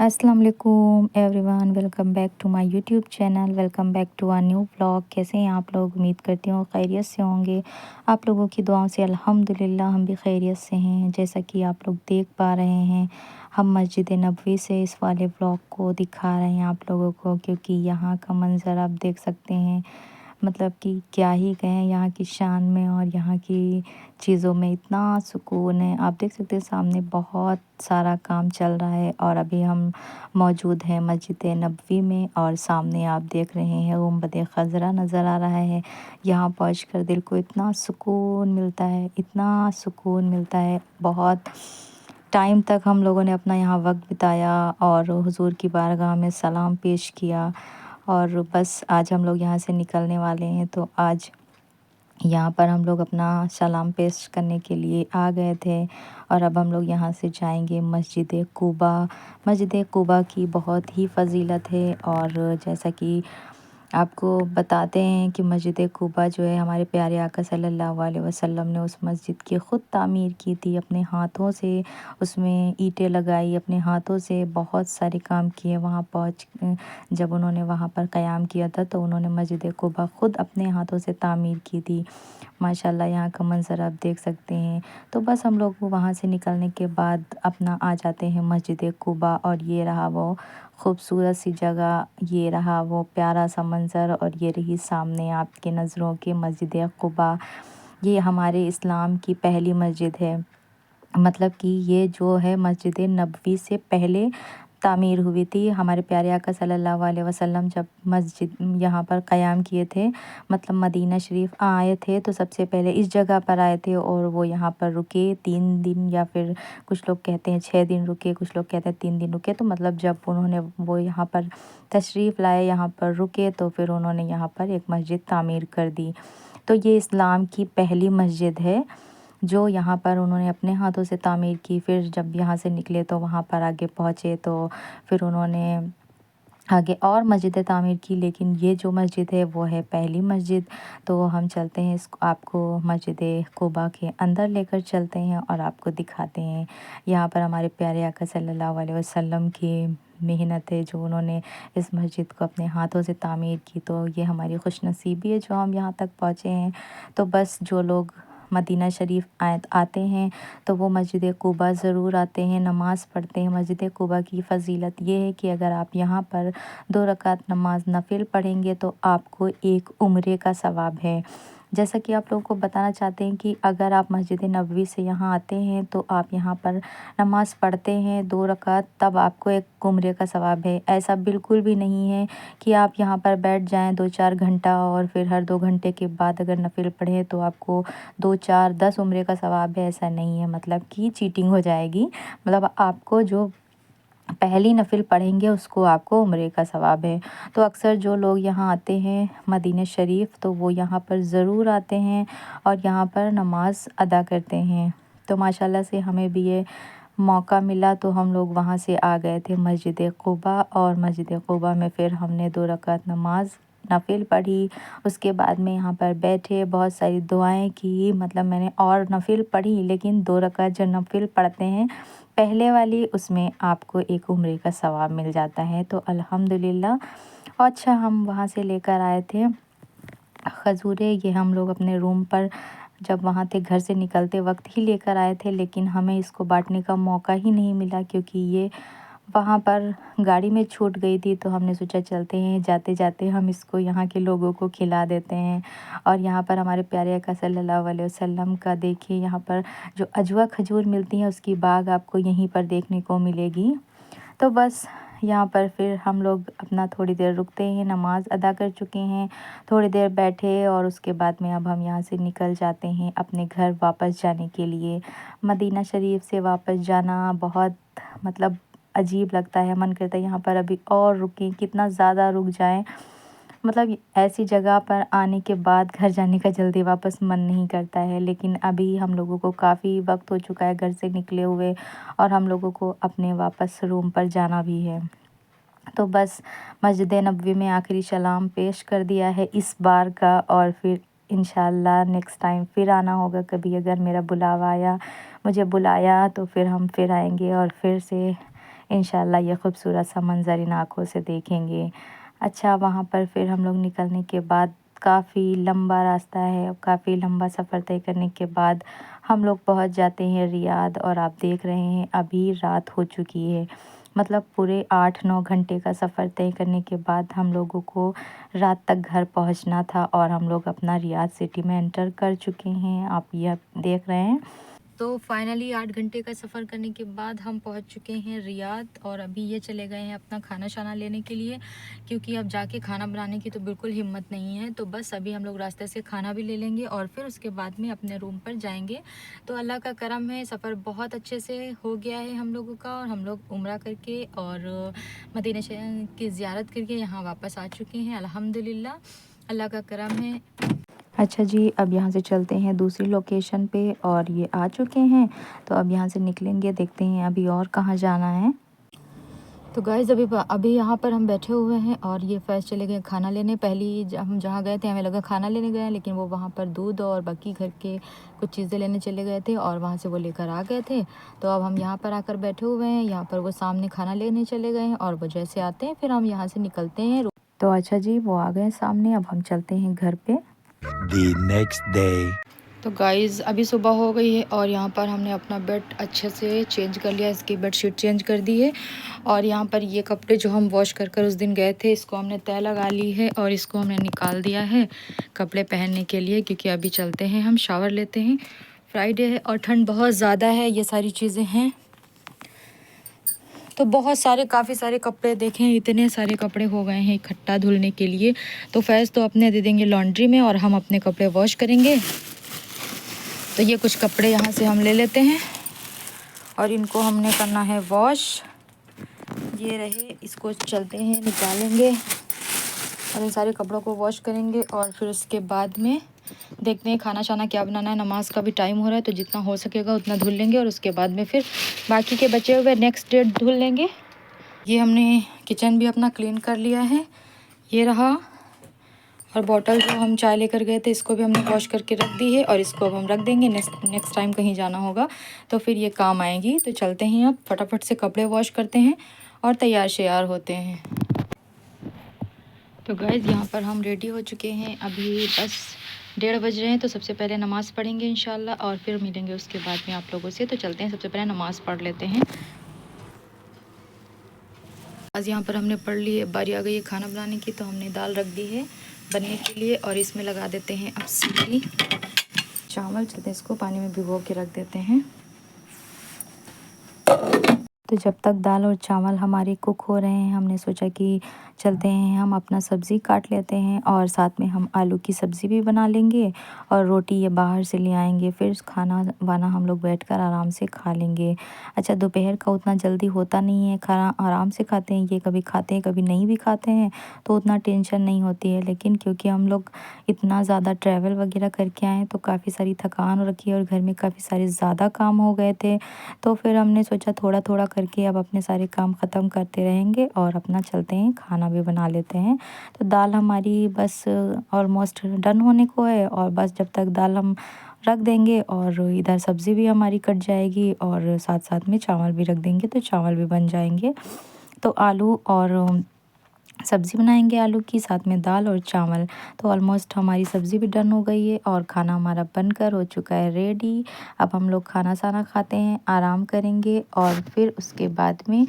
अस्सलाम वालेकुम everyone, welcome back to my YouTube channel. Welcome back to a new vlog. कैसे हैं आप लोग? उम्मीद करती हूँ खैरियत से होंगे। आप लोगों की दुआओं से अल्हम्दुलिल्लाह हम भी खैरियत से हैं। जैसा कि आप लोग देख पा रहे हैं, हम मस्जिद नबवी से इस वाले व्लॉग को दिखा रहे हैं आप लोगों को, क्योंकि यहाँ का मंज़र आप देख सकते हैं। मतलब कि क्या ही कहें, यहाँ की शान में और यहाँ की चीज़ों में इतना सुकून है। आप देख सकते हैं सामने बहुत सारा काम चल रहा है और अभी हम मौजूद हैं मस्जिद नबवी में, और सामने आप देख रहे हैं गुंबद खज़रा नज़र आ रहा है। यहाँ पहुँचकर दिल को इतना सुकून मिलता है, इतना सुकून मिलता है। बहुत टाइम तक हम लोगों ने अपना यहाँ वक्त बिताया और हुजूर की बारगाह में सलाम पेश किया, और बस आज हम लोग यहाँ से निकलने वाले हैं। तो आज यहाँ पर हम लोग अपना सलाम पेश करने के लिए आ गए थे, और अब हम लोग यहाँ से जाएंगे मस्जिद कुबा। मस्जिद कुबा की बहुत ही फ़जीलत है, और जैसा कि आपको बताते हैं कि मस्जिद कुबा जो है, हमारे प्यारे आका सल्लल्लाहु अलैहि वसल्लम ने उस मस्जिद की ख़ुद तामीर की थी अपने हाथों से। उसमें ईंटें लगाई अपने हाथों से, बहुत सारे काम किए। वहाँ पहुँच जब उन्होंने वहाँ पर क़याम किया था, तो उन्होंने मस्जिद कुबा ख़ुद अपने हाथों से तामीर की थी। माशाल्लाह यहाँ का मंज़र आप देख सकते हैं। तो बस हम लोग वहाँ से निकलने के बाद अपना आ जाते हैं मस्जिद कुबा, और ये रहा वो खूबसूरत सी जगह, ये रहा वो प्यारा सा मंज़र, और ये रही सामने आपके नज़रों की मस्जिद कुबा। ये हमारे इस्लाम की पहली मस्जिद है। मतलब कि ये जो है मस्जिद नबवी से पहले तामीर हुई थी। हमारे प्यारे आका सल्लल्लाहु अलैहि वसल्लम जब मस्जिद यहाँ पर क़याम किए थे, मतलब मदीना शरीफ आए थे, तो सबसे पहले इस जगह पर आए थे, और वो यहाँ पर रुके 3 दिन, या फिर कुछ लोग कहते हैं 6 दिन रुके, कुछ लोग कहते हैं 3 दिन रुके। तो मतलब जब उन्होंने वो यहाँ पर तशरीफ़ लाए, यहाँ पर रुके, तो फिर उन्होंने यहाँ पर एक मस्जिद तामीर कर दी। तो ये इस्लाम की पहली मस्जिद है जो यहाँ पर उन्होंने अपने हाथों से तामीर की। फिर जब यहाँ से निकले तो वहाँ पर आगे पहुँचे, तो फिर उन्होंने आगे और मस्जिदें तामीर की, लेकिन ये जो मस्जिद है वो है पहली मस्जिद। तो हम चलते हैं, इसको आपको मस्जिद कुबा के अंदर लेकर चलते हैं और आपको दिखाते हैं। यहाँ पर हमारे प्यारे आका सल्लल्लाहु अलैहि वसल्लम की मेहनत है, जो उन्होंने इस मस्जिद को अपने हाथों से तामीर की। तो ये हमारी खुशनसीबी है जो हम यहाँ तक पहुँचे हैं। तो बस जो लोग मदीना शरीफ आते हैं, तो वो मस्जिद कुबा ज़रूर आते हैं, नमाज़ पढ़ते हैं। मस्जिद कुबा की फ़जीलत ये है कि अगर आप यहाँ पर 2 रकात नमाज नफ़िल पढ़ेंगे, तो आपको एक उम्रे का सवाब है। जैसा कि आप लोगों को बताना चाहते हैं कि अगर आप मस्जिद नबवी से यहाँ आते हैं, तो आप यहाँ पर नमाज़ पढ़ते हैं 2 रकात, तब आपको एक उम्रे का सवाब है। ऐसा बिल्कुल भी नहीं है कि आप यहाँ पर बैठ जाएँ 2-4 घंटा, और फिर हर 2 घंटे के बाद अगर नफ़िल पढ़ें तो आपको 2, 4, 10 उम्रे का सवाब है। ऐसा नहीं है, मतलब कि चीटिंग हो जाएगी। मतलब आपको जो पहली नफ़िल पढ़ेंगे उसको आपको उम्रे का सवाब है। तो अक्सर जो लोग यहाँ आते हैं मदीना शरीफ, तो वो यहाँ पर ज़रूर आते हैं और यहाँ पर नमाज़ अदा करते हैं। तो माशाल्लाह से हमें भी ये मौका मिला, तो हम लोग वहाँ से आ गए थे मस्जिद कुबा, और मस्जिद कुबा में फिर हमने 2 रकात नमाज़ नफ़िल पढ़ी। उसके बाद में यहाँ पर बैठे, बहुत सारी दुआएं की। मतलब मैंने और नफ़िल पढ़ी, लेकिन 2 रकात जो नफ़िल पढ़ते हैं पहले वाली, उसमें आपको एक उम्रे का सवाब मिल जाता है। तो अल्हम्दुलिल्लाह। और अच्छा, हम वहाँ से लेकर आए थे खजूरें। ये हम लोग अपने रूम पर जब वहाँ थे घर से निकलते वक्त ही लेकर आए थे, लेकिन हमें इसको बांटने का मौका ही नहीं मिला, क्योंकि ये वहाँ पर गाड़ी में छूट गई थी। तो हमने सोचा चलते हैं, जाते जाते हम इसको यहाँ के लोगों को खिला देते हैं। और यहाँ पर हमारे प्यारे आका सल्लल्लाहु अलैहि वसल्लम का देखिए, यहाँ पर जो अजवा खजूर मिलती हैं उसकी बाग आपको यहीं पर देखने को मिलेगी। तो बस यहाँ पर फिर हम लोग अपना थोड़ी देर रुकते हैं, नमाज़ अदा कर चुके हैं, थोड़ी देर बैठे, और उसके बाद में अब हम यहाँ से निकल जाते हैं अपने घर वापस जाने के लिए। मदीना शरीफ से वापस जाना बहुत मतलब अजीब लगता है, मन करता है यहाँ पर अभी और रुकें, कितना ज़्यादा रुक जाएं। मतलब ऐसी जगह पर आने के बाद घर जाने का जल्दी वापस मन नहीं करता है, लेकिन अभी हम लोगों को काफ़ी वक्त हो चुका है घर से निकले हुए, और हम लोगों को अपने वापस रूम पर जाना भी है। तो बस मस्जिद नबवी में आखिरी सलाम पेश कर दिया है इस बार का, और फिर इंशाल्लाह नेक्स्ट टाइम फिर आना होगा कभी, अगर मेरा बुलावा आया, मुझे बुलाया, तो फिर हम फिर आएंगे और फिर से इंशाल्लाह ये खूबसूरत सा मंज़र इन आँखों से देखेंगे। अच्छा, वहाँ पर फिर हम लोग निकलने के बाद काफ़ी लंबा रास्ता है, काफ़ी लंबा सफ़र तय करने के बाद हम लोग पहुँच जाते हैं रियाद। और आप देख रहे हैं अभी रात हो चुकी है, मतलब पूरे 8-9 घंटे का सफ़र तय करने के बाद हम लोगों को रात तक घर पहुंचना था और हम लोग अपना रियाद सिटी में एंटर कर चुके हैं, आप यह देख रहे हैं। तो फाइनली 8 घंटे का सफ़र करने के बाद हम पहुंच चुके हैं रियाद। और अभी ये चले गए हैं अपना खाना शाना लेने के लिए, क्योंकि अब जाके खाना बनाने की तो बिल्कुल हिम्मत नहीं है। तो बस अभी हम लोग रास्ते से खाना भी ले लेंगे और फिर उसके बाद में अपने रूम पर जाएंगे। तो अल्लाह का करम है, सफ़र बहुत अच्छे से हो गया है हम लोगों का। और हम लोग उम्रा करके और मदीना की ज़ियारत करके यहाँ वापस आ चुके हैं अल्हम्दुलिल्लाह, अल्लाह का करम है। अच्छा जी, अब यहाँ से चलते हैं दूसरी लोकेशन पे और ये आ चुके हैं। तो अब यहाँ से निकलेंगे, देखते हैं अभी और कहाँ जाना है। तो गाइज़ अभी यहाँ पर हम बैठे हुए हैं और ये फैज़ चले गए खाना लेने। पहली हम जहाँ गए थे हमें लगा खाना लेने गए हैं, लेकिन वो वहाँ पर दूध और बाकी घर के कुछ चीज़ें लेने चले गए थे और वहाँ से वो लेकर आ गए थे। तो अब हम यहाँ पर आकर बैठे हुए हैं, यहाँ पर वो सामने खाना लेने चले गए हैं और वो जैसे आते हैं फिर हम यहाँ से निकलते हैं। तो अच्छा जी, वो आ गए सामने, अब हम चलते हैं घर पे। The next day. तो गाइज़ अभी सुबह हो गई है और यहाँ पर हमने अपना बेड अच्छे से चेंज कर लिया, इसकी बेडशीट चेंज कर दी है। और यहाँ पर ये कपड़े जो हम वॉश कर उस दिन गए थे, इसको हमने तह लगा ली है और इसको हमने निकाल दिया है कपड़े पहनने के लिए, क्योंकि अभी चलते हैं हम शावर लेते हैं। फ्राइडे है और ठंड बहुत ज़्यादा है, ये सारी चीज़ें हैं। तो बहुत सारे काफ़ी सारे कपड़े देखें, इतने सारे कपड़े हो गए हैं इकट्ठा धुलने के लिए। तो फैज़ तो अपने दे देंगे लॉन्ड्री में और हम अपने कपड़े वॉश करेंगे। तो ये कुछ कपड़े यहाँ से हम ले लेते हैं और इनको हमने करना है वॉश। ये रहे, इसको चलते हैं निकालेंगे और इन सारे कपड़ों को वॉश करेंगे। और फिर उसके बाद में देखते हैं खाना शाना क्या बनाना है। नमाज का भी टाइम हो रहा है, तो जितना हो सकेगा उतना धुल लेंगे और उसके बाद में फिर बाकी के बचे हुए नेक्स्ट डे धुल लेंगे। ये हमने किचन भी अपना क्लीन कर लिया है, ये रहा। और बॉटल जो हम चाय लेकर गए थे इसको भी हमने वॉश करके रख दी है और इसको अब हम रख देंगे, नेक्स्ट टाइम कहीं जाना होगा तो फिर ये काम आएगी। तो चलते हैं, अब फटाफट से कपड़े वॉश करते हैं और तैयार श्यार होते हैं। तो गाइज़ यहाँ पर हम रेडी हो चुके हैं, अभी बस 1:30 बज रहे हैं। तो सबसे पहले नमाज़ पढ़ेंगे इंशाल्लाह और फिर मिलेंगे उसके बाद में आप लोगों से। तो चलते हैं, सबसे पहले नमाज़ पढ़ लेते हैं। आज यहाँ पर हमने पढ़ ली है, बारी आ गई है खाना बनाने की। तो हमने दाल रख दी है बनने के लिए और इसमें लगा देते हैं अब सीटी। चावल चलते इसको पानी में भिगो के रख देते हैं। तो जब तक दाल और चावल हमारे कुक हो रहे हैं, हमने सोचा कि चलते हैं हम अपना सब्ज़ी काट लेते हैं और साथ में हम आलू की सब्ज़ी भी बना लेंगे और रोटी ये बाहर से ले आएंगे। फिर खाना वाना हम लोग बैठकर आराम से खा लेंगे। अच्छा, दोपहर का उतना जल्दी होता नहीं है, खाना आराम से खाते हैं। ये कभी खाते हैं कभी नहीं भी खाते हैं, तो उतना टेंशन नहीं होती है। लेकिन क्योंकि हम लोग इतना ज़्यादा ट्रैवल वगैरह करके आए हैं तो काफ़ी सारी थकान हो रखी है और घर में काफ़ी सारे ज़्यादा काम हो गए थे। तो फिर हमने सोचा थोड़ा थोड़ा करके अब अपने सारे काम ख़त्म करते रहेंगे और अपना चलते हैं खाना भी बना लेते हैं। तो दाल हमारी बस ऑलमोस्ट डन होने को है और बस जब तक दाल हम रख देंगे और इधर सब्ज़ी भी हमारी कट जाएगी और साथ साथ में चावल भी रख देंगे तो चावल भी बन जाएंगे। तो आलू और सब्ज़ी बनाएंगे आलू की, साथ में दाल और चावल। तो ऑलमोस्ट हमारी सब्ज़ी भी डन हो गई है और खाना हमारा बनकर हो चुका है रेडी। अब हम लोग खाना साना खाते हैं, आराम करेंगे और फिर उसके बाद में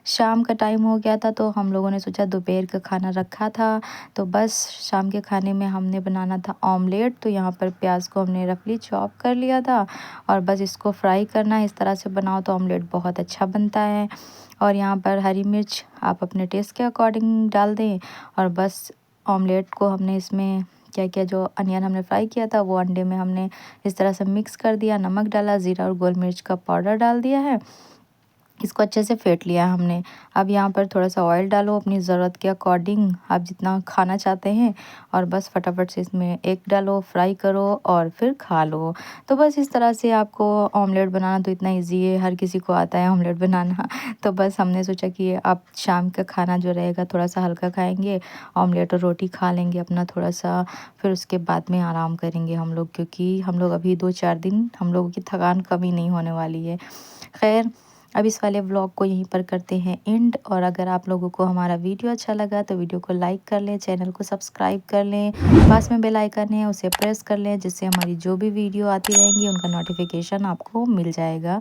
शाम का टाइम हो गया था। तो हम लोगों ने सोचा दोपहर का खाना रखा था तो बस शाम के खाने में हमने बनाना था ऑमलेट। तो यहाँ पर प्याज को हमने रफली चॉप कर लिया था और बस इसको फ्राई करना है। इस तरह से बनाओ तो ऑमलेट बहुत अच्छा बनता है। और यहाँ पर हरी मिर्च आप अपने टेस्ट के अकॉर्डिंग डाल दें और बस ऑमलेट को हमने इसमें क्या किया, जो अनियन हमने फ्राई किया था वो अंडे में हमने इस तरह से मिक्स कर दिया, नमक डाला, ज़ीरा और गोल मिर्च का पाउडर डाल दिया है, इसको अच्छे से फेंट लिया हमने। अब यहाँ पर थोड़ा सा ऑयल डालो अपनी ज़रूरत के अकॉर्डिंग, आप जितना खाना चाहते हैं, और बस फटाफट से इसमें एग डालो, फ्राई करो और फिर खा लो। तो बस इस तरह से आपको ऑमलेट बनाना तो इतना इजी है, हर किसी को आता है ऑमलेट बनाना। तो बस हमने सोचा कि अब शाम का खाना जो रहेगा थोड़ा सा हल्का खाएंगे, ऑमलेट और रोटी खा लेंगे अपना थोड़ा सा, फिर उसके बाद में आराम करेंगे हम लोग, क्योंकि हम लोग अभी 2-4 दिन हम लोगों की थकान कम ही नहीं होने वाली है। खैर अब इस वाले व्लॉग को यहीं पर करते हैं एंड। और अगर आप लोगों को हमारा वीडियो अच्छा लगा तो वीडियो को लाइक कर लें, चैनल को सब्सक्राइब कर लें, पास में बेल आइकन है उसे प्रेस कर लें, जिससे हमारी जो भी वीडियो आती रहेंगी उनका नोटिफिकेशन आपको मिल जाएगा।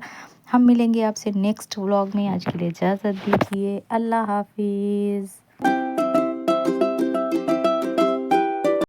हम मिलेंगे आपसे नेक्स्ट व्लॉग में। आज के लिए इजाज़त दीजिए। अल्लाह हाफिज़।